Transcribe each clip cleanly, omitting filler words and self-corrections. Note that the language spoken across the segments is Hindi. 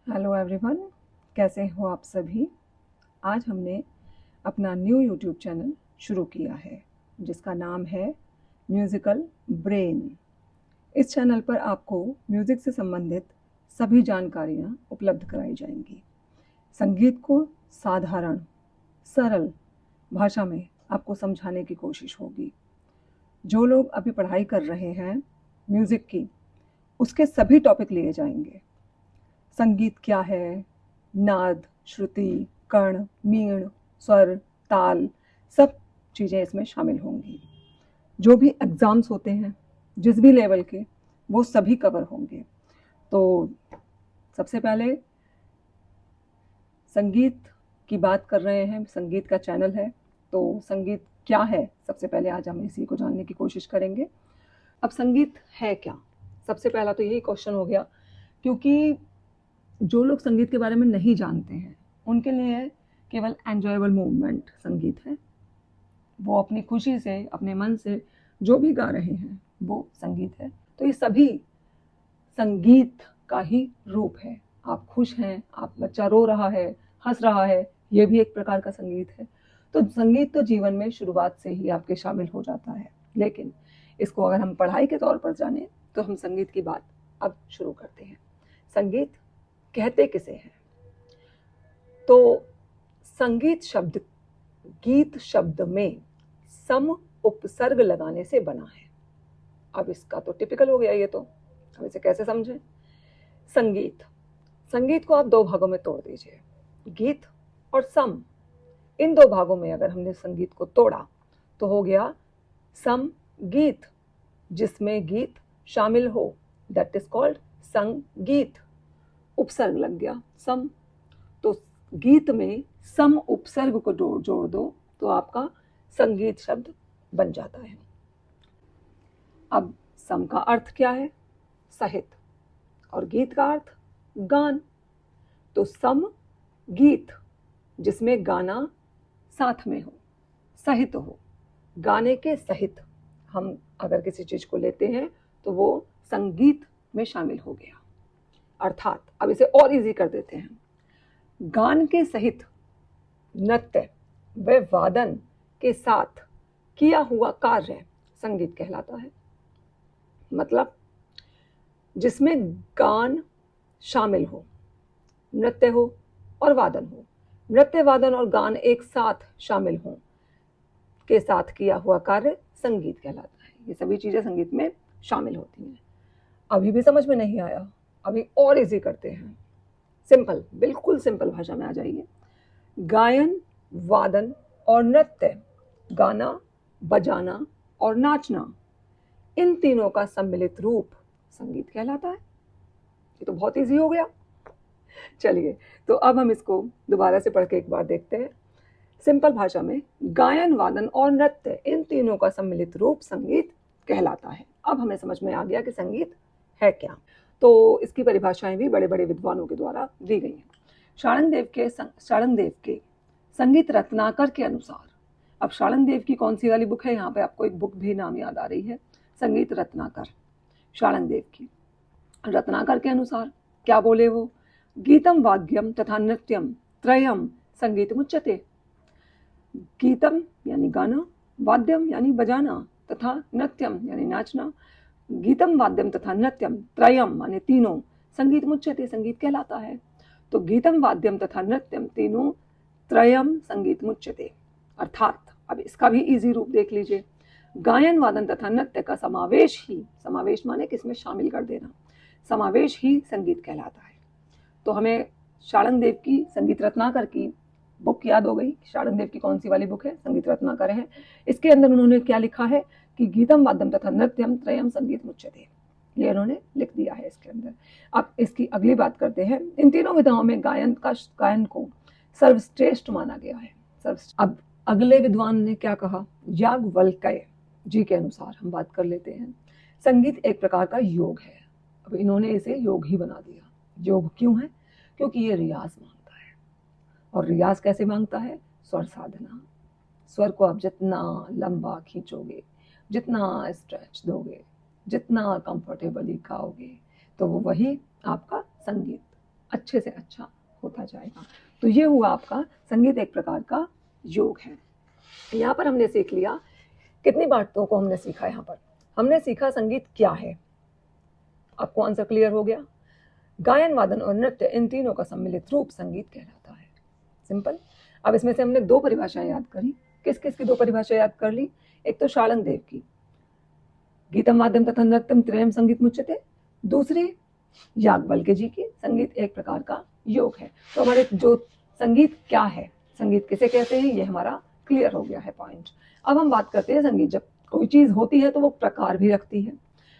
हेलो एवरीवन, कैसे हो आप सभी। आज हमने अपना न्यू यूट्यूब चैनल शुरू किया है जिसका नाम है म्यूज़िकल ब्रेन। इस चैनल पर आपको म्यूज़िक से संबंधित सभी जानकारियाँ उपलब्ध कराई जाएंगी। संगीत को साधारण सरल भाषा में आपको समझाने की कोशिश होगी। जो लोग अभी पढ़ाई कर रहे हैं म्यूज़िक की, उसके सभी टॉपिक लिए जाएंगे। संगीत क्या है, नाद, श्रुति, कर्ण, मीण, स्वर, ताल, सब चीज़ें इसमें शामिल होंगी। जो भी एग्ज़ाम्स होते हैं जिस भी लेवल के, वो सभी कवर होंगे। तो सबसे पहले संगीत की बात कर रहे हैं, संगीत का चैनल है, तो संगीत क्या है सबसे पहले आज हम इसी को जानने की कोशिश करेंगे। अब संगीत है क्या, सबसे पहला तो यही क्वेश्चन हो गया, क्योंकि जो लोग संगीत के बारे में नहीं जानते हैं उनके लिए केवल एन्जॉयबल मूवमेंट संगीत है। वो अपनी खुशी से, अपने मन से जो भी गा रहे हैं वो संगीत है। तो ये सभी संगीत का ही रूप है। आप खुश हैं, आप बच्चा रो रहा है, हंस रहा है, ये भी एक प्रकार का संगीत है। तो संगीत तो जीवन में शुरुआत से ही आपके शामिल हो जाता है। लेकिन इसको अगर हम पढ़ाई के तौर पर जाने तो हम संगीत की बात अब शुरू करते हैं। संगीत कहते किसे हैं? तो संगीत शब्द गीत शब्द में सम उपसर्ग लगाने से बना है। अब इसका तो टिपिकल हो गया ये तो, अब इसे कैसे समझें? संगीत, संगीत को आप दो भागों में तोड़ दीजिए, गीत और सम। इन दो भागों में अगर हमने संगीत को तोड़ा तो हो गया सम गीत, जिसमें गीत शामिल हो, दैट इज कॉल्ड संगीत। उपसर्ग लग गया सम, तो गीत में सम उपसर्ग को जोड़ दो तो आपका संगीत शब्द बन जाता है। अब सम का अर्थ क्या है? सहित, और गीत का अर्थ गान। तो सम गीत, जिसमें गाना साथ में हो, सहित हो, गाने के सहित हम अगर किसी चीज को लेते हैं तो वो संगीत में शामिल हो गया। अर्थात अब इसे और इजी कर देते हैं, गान के सहित नृत्य व वादन के साथ किया हुआ कार्य संगीत कहलाता है। मतलब जिसमें गान शामिल हो, नृत्य हो और वादन हो, नृत्य वादन और गान एक साथ शामिल हो के साथ किया हुआ कार्य संगीत कहलाता है। ये सभी चीजें संगीत में शामिल होती हैं। अभी भी समझ में नहीं आया, अभी और इजी करते हैं। सिंपल, बिल्कुल सिंपल भाषा में आ जाइए। गायन, वादन और नृत्य, गाना, बजाना और नाचना, इन तीनों का सम्मिलित रूप संगीत कहलाता है। ये तो बहुत इजी हो गया। चलिए, तो अब हम इसको दोबारा से पढ़ के एक बार देखते हैं। सिंपल भाषा में, गायन, वादन और नृत्य, इन तीनों का सम्मिलित रूप संगीत कहलाता है। अब हमें समझ में आ गया कि संगीत है क्या। तो इसकी परिभाषाएं भी बड़े बड़े विद्वानों के द्वारा दी गई हैं। शाळंगदेव के संगीत रत्नाकर के अनुसार, अब शाळंगदेव की कौन सी वाली बुक है? यहाँ पे आपको एक बुक भी नाम याद आ रही है, संगीत रत्नाकर, शाळंगदेव की। रत्नाकर के अनुसार क्या बोले वो? गीतम वाद्यम तथा नृत्यम त्रयम संगीतमुच्यते। गीतम यानी गाना, वाद्यम यानी बजाना, तथा नृत्यम यानी नाचना। गीतम वाद्यम तथा नृत्यम त्रयम माने तीनों, संगीतमुच्यते संगीत कहलाता है। तो गीतम वाद्यम तथा नृत्यम तीनों, त्रयम संगीतमुच्यते। अर्थात अब इसका भी इजी रूप देख लीजिए, गायन, वादन तथा नृत्य का समावेश ही, समावेश माने किसमें शामिल कर देना, समावेश ही संगीत कहलाता है। तो हमें शाळंगदेव की संगीत रत्नाकर की बुक याद हो गई। शाळंगदेव की कौन सी वाली बुक है? संगीत रत्नाकर है। इसके अंदर उन्होंने क्या लिखा है कि गीतम वाद्यम तथा नृत्यम त्रयम संगीत मुच्यते, ये उन्होंने लिख दिया है इसके अंदर। अब इसकी अगली बात करते हैं। इन तीनों विधाओं में गायन को सर्वश्रेष्ठ माना गया है। अब अगले विद्वान ने क्या कहा? याज्ञवल्क्य जी के अनुसार हम बात कर लेते हैं। संगीत एक प्रकार का योग है। अब इन्होंने इसे योग ही बना दिया। योग क्यों है? क्योंकि ये रियाज मांगता है। और रियाज कैसे मांगता है? स्वर साधना। स्वर को आप जितना लंबा खींचोगे, जितना स्ट्रेच दोगे, जितना कंफर्टेबली गाओगे, तो वो वही आपका संगीत अच्छे से अच्छा होता जाएगा। तो ये हुआ आपका संगीत एक प्रकार का योग है। यहाँ पर हमने सीख लिया, कितनी बातों को हमने सीखा। यहाँ पर हमने सीखा संगीत क्या है, आपको आंसर क्लियर हो गया। गायन, वादन और नृत्य, इन तीनों का सम्मिलित रूप संगीत कहलाता है। सिंपल। अब इसमें से हमने दो परिभाषाएं याद करी। किस किस की दो परिभाषाएं याद कर ली? एक तो शालंग देव की, गीतम वाद्यम तथा नृत्यम त्रयम संगीत मुच्यते। दूसरी याज्ञवल्क्य जी की, संगीत एक प्रकार का योग है। तो हमारे जो संगीत क्या है, संगीत किसे कहते हैं, ये हमारा क्लियर हो गया है पॉइंट। अब हम बात करते हैं संगीत जब कोई चीज होती है तो वो प्रकार भी रखती है।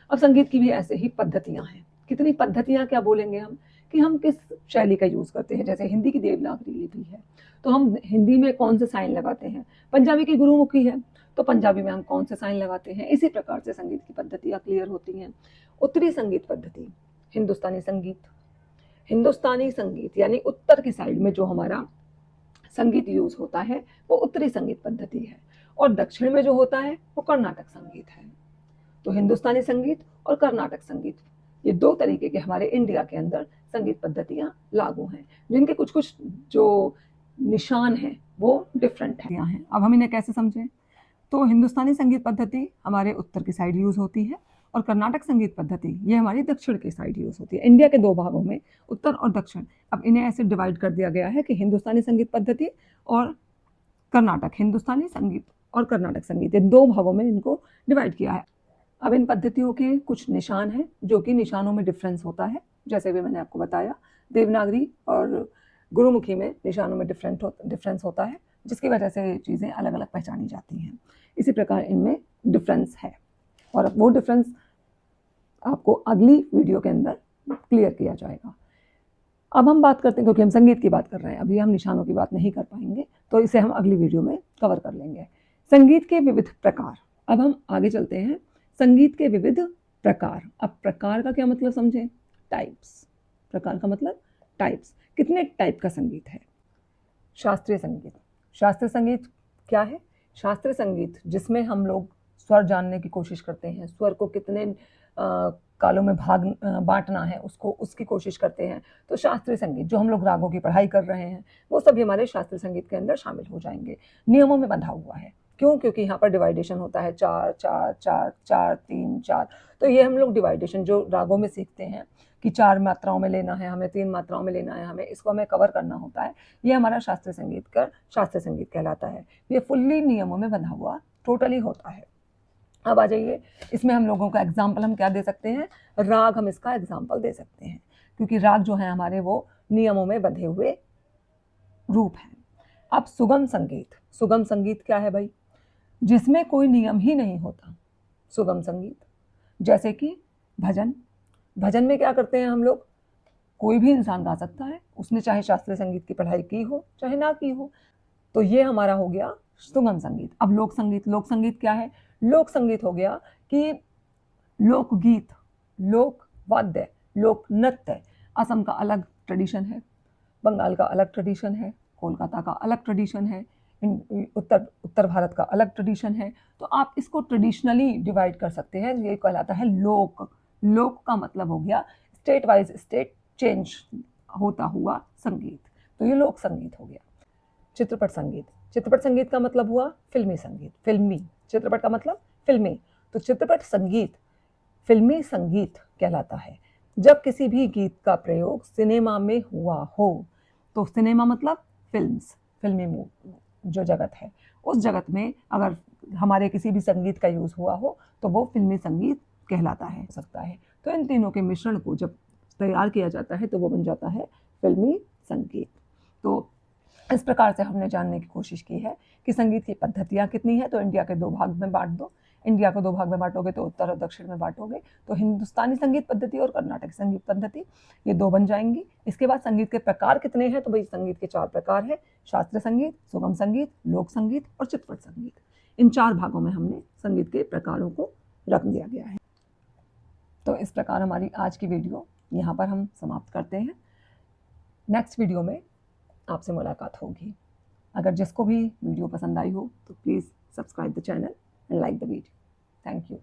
अब संगीत की भी ऐसे ही पद्धतियां हैं। कितनी पद्धतियां क्या बोलेंगे हम, कि हम किस शैली का यूज करते हैं। जैसे हिंदी की देवनागरी लिपि है तो हम हिंदी में कौन से साइन लगाते हैं, पंजाबी की गुरुमुखी है तो पंजाबी में हम कौन से साइन लगाते हैं। इसी प्रकार से संगीत की पद्धतियां क्लियर होती हैं। उत्तरी संगीत पद्धति, हिंदुस्तानी संगीत। हिंदुस्तानी संगीत यानी उत्तर की साइड में जो हमारा संगीत यूज होता है वो उत्तरी संगीत पद्धति है, और दक्षिण में जो होता है वो कर्नाटक संगीत है। तो हिंदुस्तानी संगीत और कर्नाटक संगीत, ये दो तरीके के हमारे इंडिया के अंदर संगीत पद्धतियां लागू हैं, जिनके कुछ कुछ जो निशान हैं वो डिफरेंट हैं। अब हम इन्हें कैसे समझें? तो हिंदुस्तानी संगीत पद्धति हमारे उत्तर की साइड यूज होती है, और कर्नाटक संगीत पद्धति ये हमारी दक्षिण की साइड यूज होती है। इंडिया के दो भागों में, उत्तर और दक्षिण। अब इन्हें ऐसे डिवाइड कर दिया गया है कि हिंदुस्तानी संगीत पद्धति और कर्नाटक, हिंदुस्तानी संगीत और कर्नाटक संगीत, ये दो भागों में इनको डिवाइड किया है। अब इन पद्धतियों के कुछ निशान हैं, जो कि निशानों में डिफरेंस होता है। जैसे भी मैंने आपको बताया, देवनागरी और गुरुमुखी में निशानों में डिफरेंस होता है, जिसकी वजह से चीज़ें अलग अलग पहचानी जाती हैं। इसी प्रकार इनमें डिफरेंस है, और वो डिफरेंस आपको अगली वीडियो के अंदर क्लियर किया जाएगा। अब हम बात करते हैं, क्योंकि हम संगीत की बात कर रहे हैं, अभी हम निशानों की बात नहीं कर पाएंगे, तो इसे हम अगली वीडियो में कवर कर लेंगे। संगीत के विविध प्रकार। अब हम आगे चलते हैं, संगीत के विविध प्रकार। अब प्रकार का क्या मतलब समझें? टाइप्स। प्रकार का मतलब टाइप्स। कितने टाइप का संगीत है? शास्त्रीय संगीत। शास्त्रीय संगीत क्या है? शास्त्रीय संगीत जिसमें हम लोग स्वर जानने की कोशिश करते हैं, स्वर को कितने कालों में बांटना है उसकी कोशिश करते हैं। तो शास्त्रीय संगीत, जो हम लोग रागों की पढ़ाई कर रहे हैं, वो सभी हमारे शास्त्रीय संगीत के अंदर शामिल हो जाएंगे। नियमों में बंधा हुआ है। क्यों? क्योंकि यहाँ पर डिवाइडेशन होता है, 4 4 4 4 3 4। तो ये हम लोग डिवाइडेशन जो रागों में सीखते हैं कि 4 मात्राओं में लेना है हमें, 3 मात्राओं में लेना है हमें, इसको हमें कवर करना होता है। ये हमारा शास्त्रीय संगीत कहलाता है। ये फुल्ली नियमों में बंधा हुआ टोटली होता है। अब आ जाइए, इसमें हम लोगों का एग्जाम्पल हम क्या दे सकते हैं? राग, हम इसका एग्जाम्पल दे सकते हैं, क्योंकि राग जो है हमारे वो नियमों में बंधे हुए रूप हैं। अब सुगम संगीत। सुगम संगीत क्या है भाई? जिसमें कोई नियम ही नहीं होता। सुगम संगीत जैसे कि भजन। भजन में क्या करते हैं हम लोग? कोई भी इंसान गा सकता है, उसने चाहे शास्त्रीय संगीत की पढ़ाई की हो चाहे ना की हो। तो ये हमारा हो गया सुगम संगीत। अब लोक संगीत। लोक संगीत क्या है? लोक संगीत हो गया कि लोकगीत, लोक वाद्य, लोक नृत्य। असम का अलग ट्रेडिशन है, बंगाल का अलग ट्रेडिशन है, कोलकाता का अलग ट्रेडिशन है, उत्तर भारत का अलग ट्रेडिशन है। तो आप इसको ट्रेडिशनली डिवाइड कर सकते हैं। ये कहलाता है लोक। लोक का मतलब हो गया स्टेट वाइज स्टेट चेंज होता हुआ संगीत। तो ये लोक संगीत हो गया। चित्रपट संगीत। चित्रपट संगीत का मतलब हुआ फिल्मी संगीत। फिल्मी, चित्रपट का मतलब फिल्मी। तो चित्रपट संगीत फिल्मी संगीत कहलाता है जब किसी भी गीत का प्रयोग सिनेमा में हुआ हो। तो सिनेमा मतलब फिल्म्स, फिल्मी जो जगत है, उस जगत में अगर हमारे किसी भी संगीत का यूज हुआ हो तो वो फिल्मी संगीत कहलाता है सकता है। तो इन तीनों के मिश्रण को जब तैयार किया जाता है तो वो बन जाता है फिल्मी संगीत। तो इस प्रकार से हमने जानने की कोशिश की है कि संगीत की पद्धतियाँ कितनी है। तो इंडिया के दो भाग में बांट दो। इंडिया को दो भाग में बांटोगे तो उत्तर और दक्षिण में बांटोगे, तो हिंदुस्तानी संगीत पद्धति और कर्नाटक संगीत पद्धति, ये दो बन जाएंगी। इसके बाद संगीत के प्रकार कितने हैं? तो भाई संगीत के 4 प्रकार हैं, शास्त्रीय संगीत, सुगम संगीत, लोक संगीत और चित्रपट संगीत। इन 4 भागों में हमने संगीत के प्रकारों को रख दिया गया है। तो इस प्रकार हमारी आज की वीडियो यहाँ पर हम समाप्त करते हैं। नेक्स्ट वीडियो में आपसे मुलाकात होगी। अगर जिसको भी वीडियो पसंद आई हो तो please subscribe the channel and like the video. Thank you.